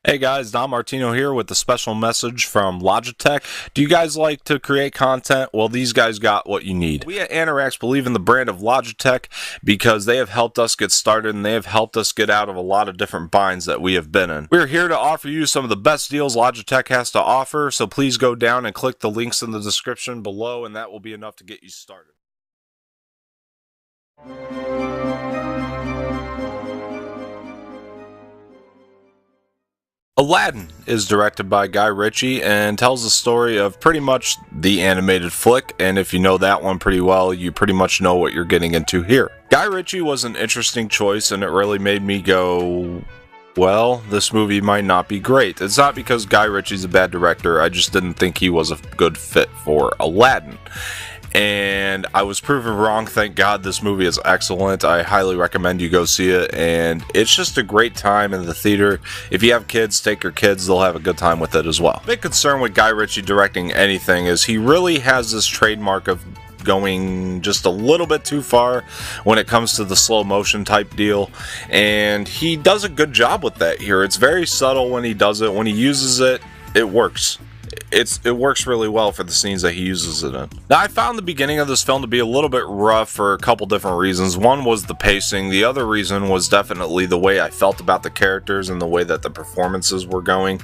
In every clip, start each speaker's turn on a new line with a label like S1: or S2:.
S1: Hey guys, Don Martino here with a special message from Logitech. Do you guys like to create content? Well, these guys got what you need. We at Anorax believe in the brand of Logitech because they have helped us get started and they have helped us get out of a lot of different binds that we have been in. We're here to offer you some of the best deals Logitech has to offer, so please go down and click the links in the description below and that will be enough to get you started. Aladdin is directed by Guy Ritchie and tells the story of pretty much the animated flick, and if you know that one pretty well, you pretty much know what you're getting into here. Guy Ritchie was an interesting choice and it really made me go, well, this movie might not be great. It's not because Guy Ritchie's a bad director, I just didn't think he was a good fit for Aladdin. And I was proven wrong. Thank God. This movie is excellent. I highly recommend you go see it, and it's just a great time in the theater. If you have kids, take your kids. They'll have a good time with it as well. Big concern with Guy Ritchie directing anything is he really has this trademark of going just a little bit too far when it comes to the slow motion type deal, and he does a good job with that here. It's very subtle when he does it. When he uses it, it works. It works really well for the scenes that he uses it in. Now, I found the beginning of this film to be a little bit rough for a couple different reasons. One was the pacing. The other reason was definitely the way I felt about the characters and the way that the performances were going.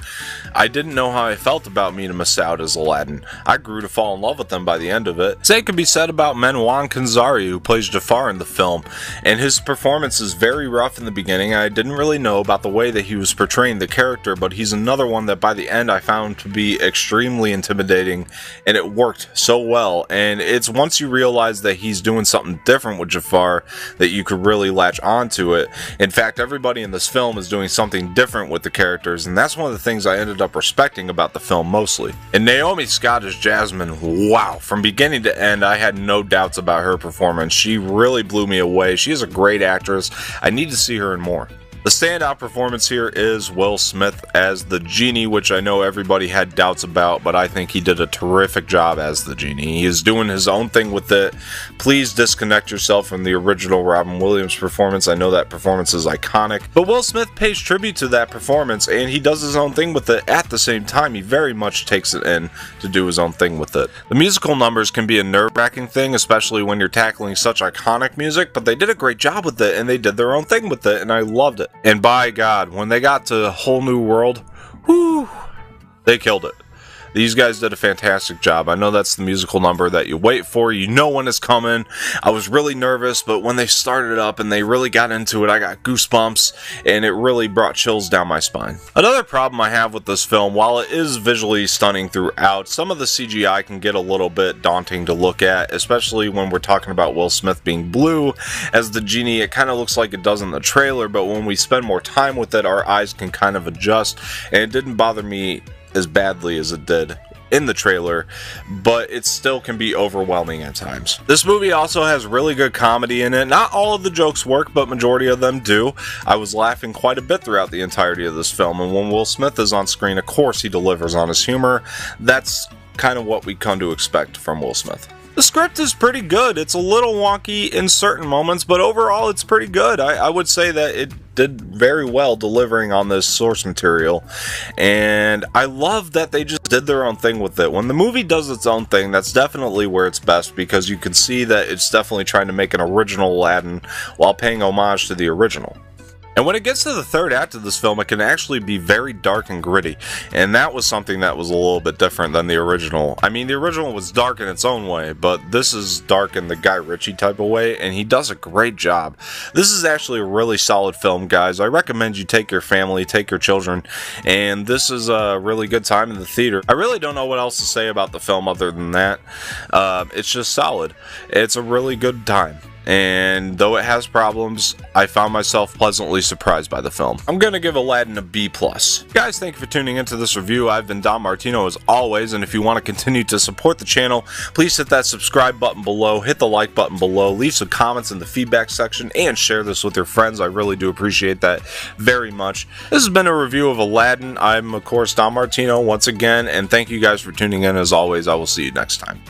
S1: I didn't know how I felt about Mina Massoud as Aladdin. I grew to fall in love with him by the end of it. Same could be said about Menwan Kanzari, who plays Jafar in the film, and his performance is very rough in the beginning. I didn't really know about the way that he was portraying the character, but he's another one that by the end I found to be extremely intimidating, and it worked so well. And it's once you realize that he's doing something different with Jafar that you could really latch onto it. In fact, everybody in this film is doing something different with the characters, and that's one of the things I ended up respecting about the film mostly. And Naomi Scott as Jasmine, wow, from beginning to end I had no doubts about her performance. She really blew me away. She is a great actress. I need to see her in more. The standout performance here is Will Smith as the genie, which I know everybody had doubts about, but I think he did a terrific job as the genie. He is doing his own thing with it. Please disconnect yourself from the original Robin Williams performance. I know that performance is iconic, but Will Smith pays tribute to that performance, and he does his own thing with it at the same time. He very much takes it in to do his own thing with it. The musical numbers can be a nerve-wracking thing, especially when you're tackling such iconic music, but they did a great job with it, and they did their own thing with it, and I loved it. And by God, when they got to Whole New World, whoo, they killed it. These guys did a fantastic job. I know that's the musical number that you wait for. You know when it's coming. I was really nervous, but when they started up and they really got into it, I got goosebumps, and it really brought chills down my spine. Another problem I have with this film, while it is visually stunning throughout, some of the CGI can get a little bit daunting to look at, especially when we're talking about Will Smith being blue as the genie. It kind of looks like it does in the trailer, but when we spend more time with it, our eyes can kind of adjust, and it didn't bother me as badly as it did in the trailer, but it still can be overwhelming at times. This movie also has really good comedy in it. Not all of the jokes work, but majority of them do. I was laughing quite a bit throughout the entirety of this film, and when Will Smith is on screen, of course he delivers on his humor. That's kind of what we come to expect from Will Smith. The script is pretty good. It's a little wonky in certain moments, but overall it's pretty good. I would say that it did very well delivering on this source material, and I love that they just did their own thing with it. When the movie does its own thing, that's definitely where it's best, because you can see that it's definitely trying to make an original Aladdin while paying homage to the original. And when it gets to the third act of this film, it can actually be very dark and gritty, and that was something that was a little bit different than the original. I mean, the original was dark in its own way, but this is dark in the Guy Ritchie type of way, and he does a great job. This is actually a really solid film, guys. I recommend you take your family, take your children, and this is a really good time in the theater. I really don't know what else to say about the film other than that. It's just solid. It's a really good time. And though it has problems, I found myself pleasantly surprised by the film. I'm gonna give Aladdin a B+. Guys, thank you for tuning into this review. I've been Don Martino as always, and if you want to continue to support the channel, please hit that subscribe button below, hit the like button below, leave some comments in the feedback section, and share this with your friends. I really do appreciate that very much. This has been a review of Aladdin. I'm, of course, Don Martino once again, and thank you guys for tuning in as always. I will see you next time.